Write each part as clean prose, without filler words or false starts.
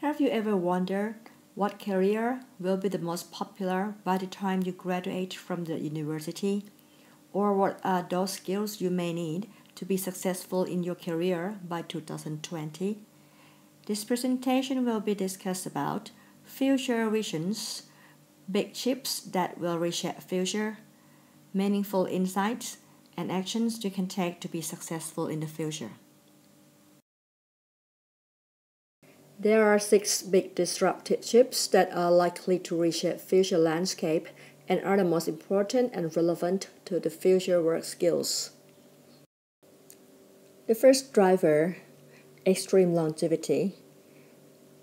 Have you ever wondered what career will be the most popular by the time you graduate from the university? Or what are those skills you may need to be successful in your career by 2020? This presentation will be discussed about future visions, big shifts that will reshape future, meaningful insights, and actions you can take to be successful in the future. There are 6 big disruptive shifts that are likely to reshape future landscape and are the most important and relevant to the future work skills. The first driver, extreme longevity.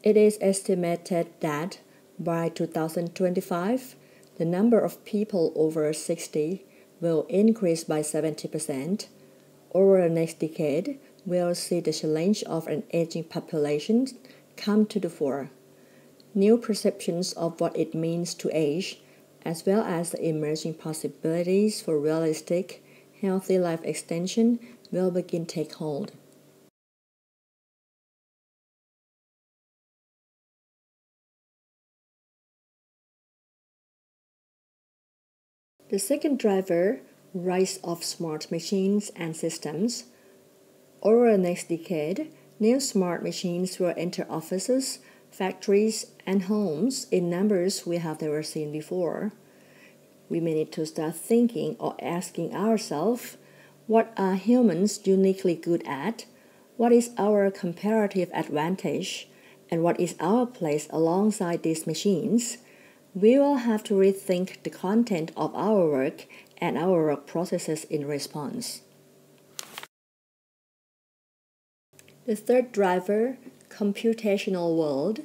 It is estimated that by 2025, the number of people over 60 will increase by 70%. Over the next decade, we'll see the challenge of an aging population come to the fore. New perceptions of what it means to age, as well as the emerging possibilities for realistic, healthy life extension will begin to take hold. The second driver, rise of smart machines and systems. Over the next decade, new smart machines will enter offices, factories, and homes in numbers we have never seen before. We may need to start thinking or asking ourselves, what are humans uniquely good at? What is our comparative advantage? And what is our place alongside these machines? We will have to rethink the content of our work and our work processes in response. The third driver, computational world.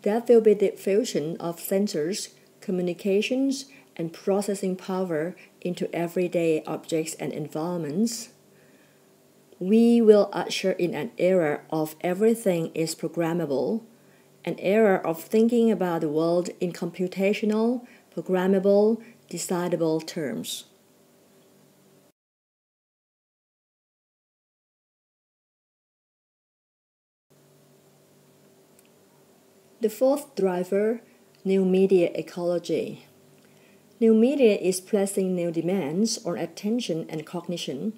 That will be the fusion of sensors, communications, and processing power into everyday objects and environments. We will usher in an era of everything is programmable, an era of thinking about the world in computational, programmable, decidable terms. The fourth driver, new media ecology. New media is placing new demands on attention and cognition.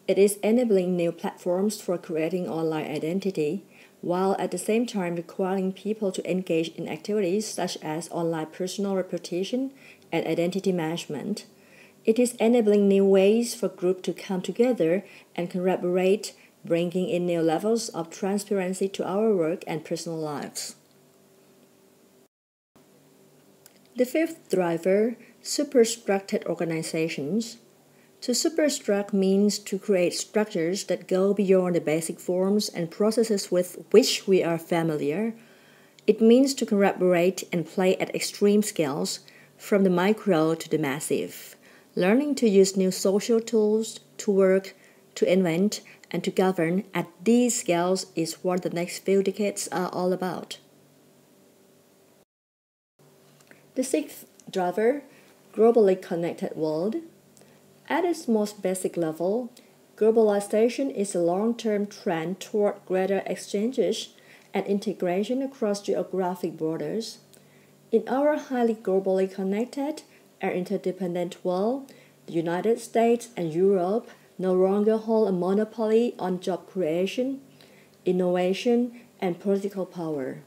It is enabling new platforms for creating online identity, while at the same time requiring people to engage in activities such as online personal reputation and identity management. It is enabling new ways for groups to come together and collaborate, bringing in new levels of transparency to our work and personal lives. The fifth driver, superstructured organizations. To superstruct means to create structures that go beyond the basic forms and processes with which we are familiar. It means to collaborate and play at extreme scales, from the micro to the massive, learning to use new social tools, to work, to invent, and to govern at these scales is what the next few decades are all about. The sixth driver, globally connected world. At its most basic level, globalization is a long-term trend toward greater exchanges and integration across geographic borders. In our highly globally connected and interdependent world, the United States and Europe no longer hold a monopoly on job creation, innovation, and political power.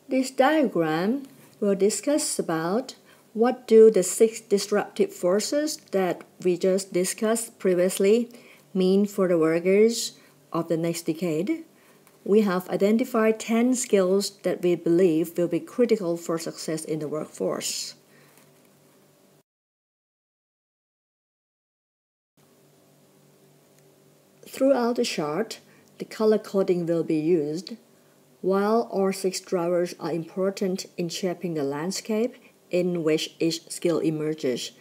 This diagram will discuss about what do the 6 disruptive forces that we just discussed previously mean for the workers of the next decade. We have identified 10 skills that we believe will be critical for success in the workforce. Throughout the chart, the color coding will be used. While all 6 drivers are important in shaping the landscape in which each skill emerges,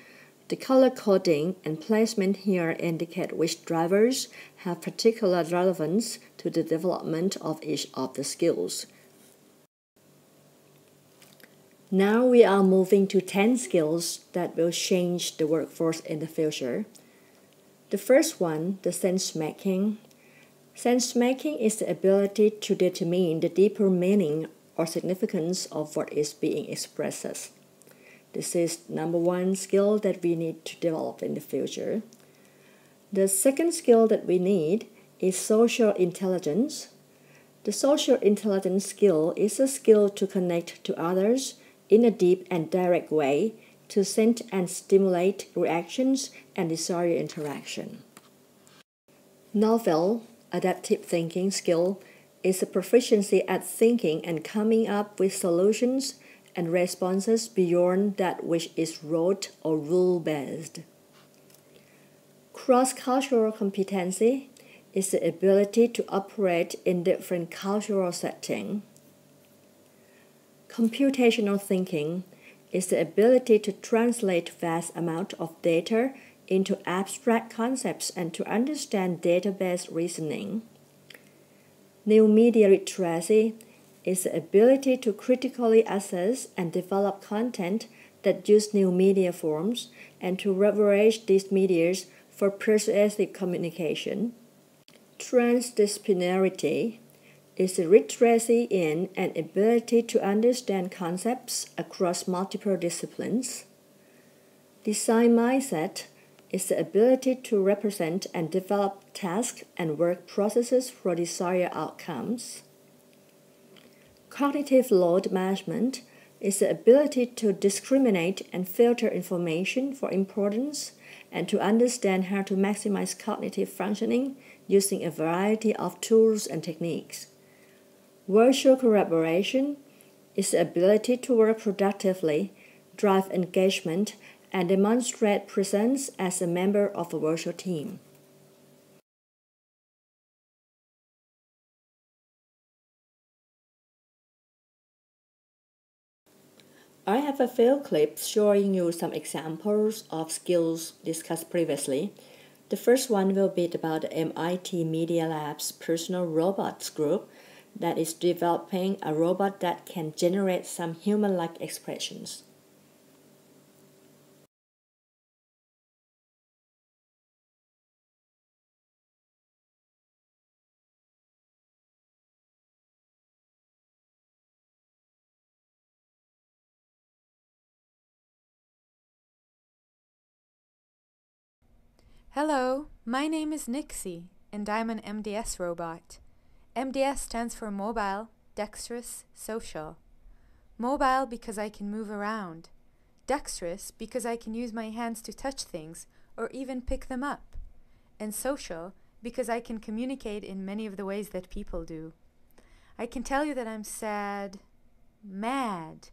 the color coding and placement here indicate which drivers have particular relevance to the development of each of the skills. Now we are moving to 10 skills that will change the workforce in the future. The first one, the sense making. Sense making is the ability to determine the deeper meaning or significance of what is being expressed. This is number one skill that we need to develop in the future. The second skill that we need is social intelligence. The social intelligence skill is a skill to connect to others in a deep and direct way to sense and stimulate reactions and desire interaction. Novel, adaptive thinking skill is a proficiency at thinking and coming up with solutions and responses beyond that which is rote or rule-based. Cross-cultural competency is the ability to operate in different cultural settings. Computational thinking is the ability to translate vast amounts of data into abstract concepts and to understand database reasoning. New media literacy is the ability to critically assess and develop content that use new media forms and to leverage these medias for persuasive communication. Transdisciplinarity is the literacy in and ability to understand concepts across multiple disciplines. Design mindset is the ability to represent and develop tasks and work processes for desired outcomes. Cognitive load management is the ability to discriminate and filter information for importance and to understand how to maximize cognitive functioning using a variety of tools and techniques. Virtual collaboration is the ability to work productively, drive engagement, and demonstrate presence as a member of a virtual team. I have a few clips showing you some examples of skills discussed previously. The first one will be about the MIT Media Lab's Personal Robots group that is developing a robot that can generate some human-like expressions. Hello, my name is Nixie, and I'm an MDS robot. MDS stands for Mobile, Dexterous, Social. Mobile because I can move around. Dexterous because I can use my hands to touch things or even pick them up. And social because I can communicate in many of the ways that people do. I can tell you that I'm sad, mad,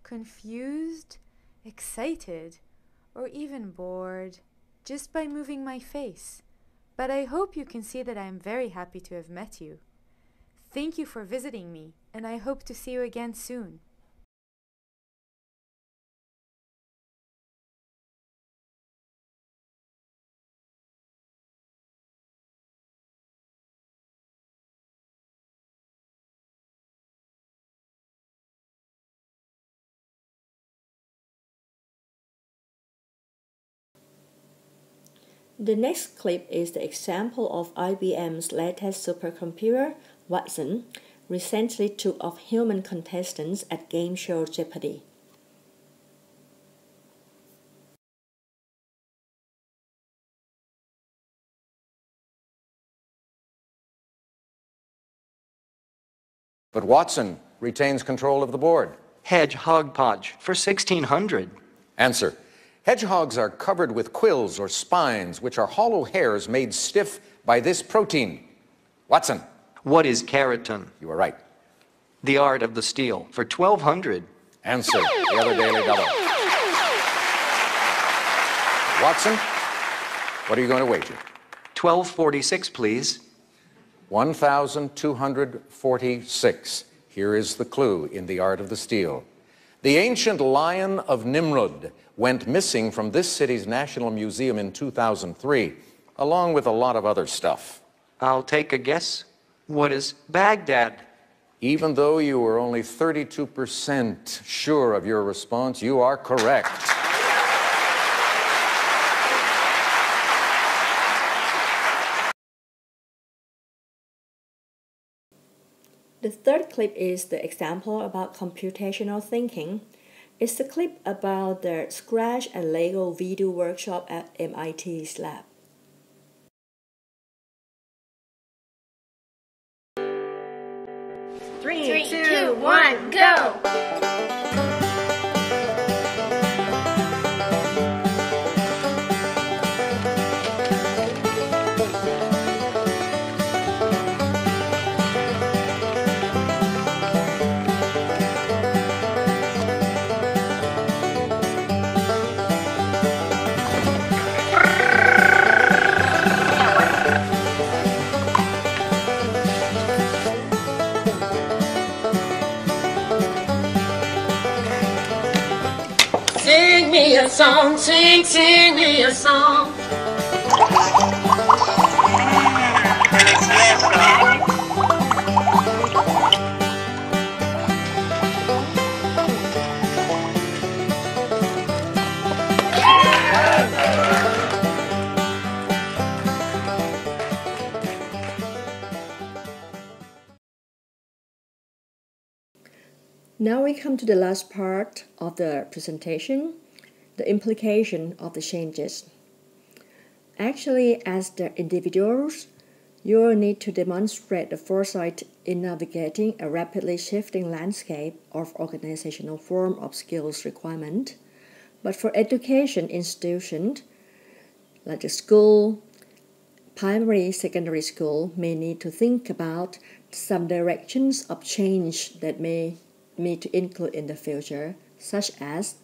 confused, excited, or even bored, just by moving my face. But I hope you can see that I am very happy to have met you. Thank you for visiting me, and I hope to see you again soon. The next clip is the example of IBM's latest supercomputer, Watson, recently took off human contestants at game show Jeopardy! But Watson retains control of the board. Hedgehog Podge for 1600. Answer. Hedgehogs are covered with quills or spines, which are hollow hairs made stiff by this protein. Watson. What is keratin? You are right. The Art of the Steal for 1200. Answer. The other Daily Double. Watson, what are you going to wager? 1246, please. 1,246. Here is the clue in The Art of the Steal. The ancient lion of Nimrud went missing from this city's National Museum in 2003, along with a lot of other stuff. I'll take a guess. What is Baghdad? Even though you were only 32% sure of your response, you are correct. The third clip is the example about computational thinking. It's a clip about the Scratch and Lego video workshop at MIT's lab. Three, two, one, go! Sing me a song, sing me a song. Now we come to the last part of the presentation, the implication of the changes. Actually, as the individuals, you will need to demonstrate the foresight in navigating a rapidly shifting landscape of organizational form of skills requirement. But for education institutions, like the school, primary, secondary school may need to think about some directions of change that may need to include in the future, such as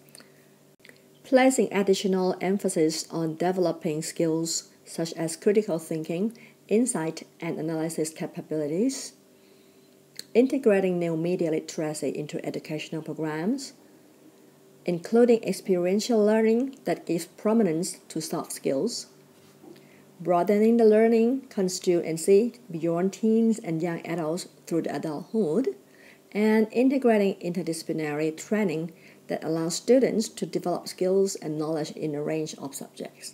placing additional emphasis on developing skills such as critical thinking, insight and analysis capabilities, integrating new media literacy into educational programs, including experiential learning that gives prominence to soft skills, broadening the learning constituency beyond teens and young adults through the adulthood, and integrating interdisciplinary training that allows students to develop skills and knowledge in a range of subjects.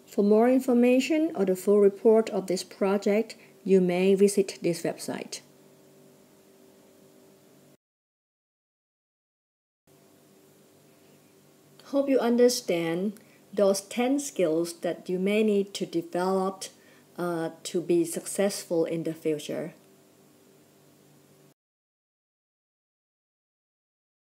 For more information or the full report of this project, you may visit this website. Hope you understand those 10 skills that you may need to develop to be successful in the future.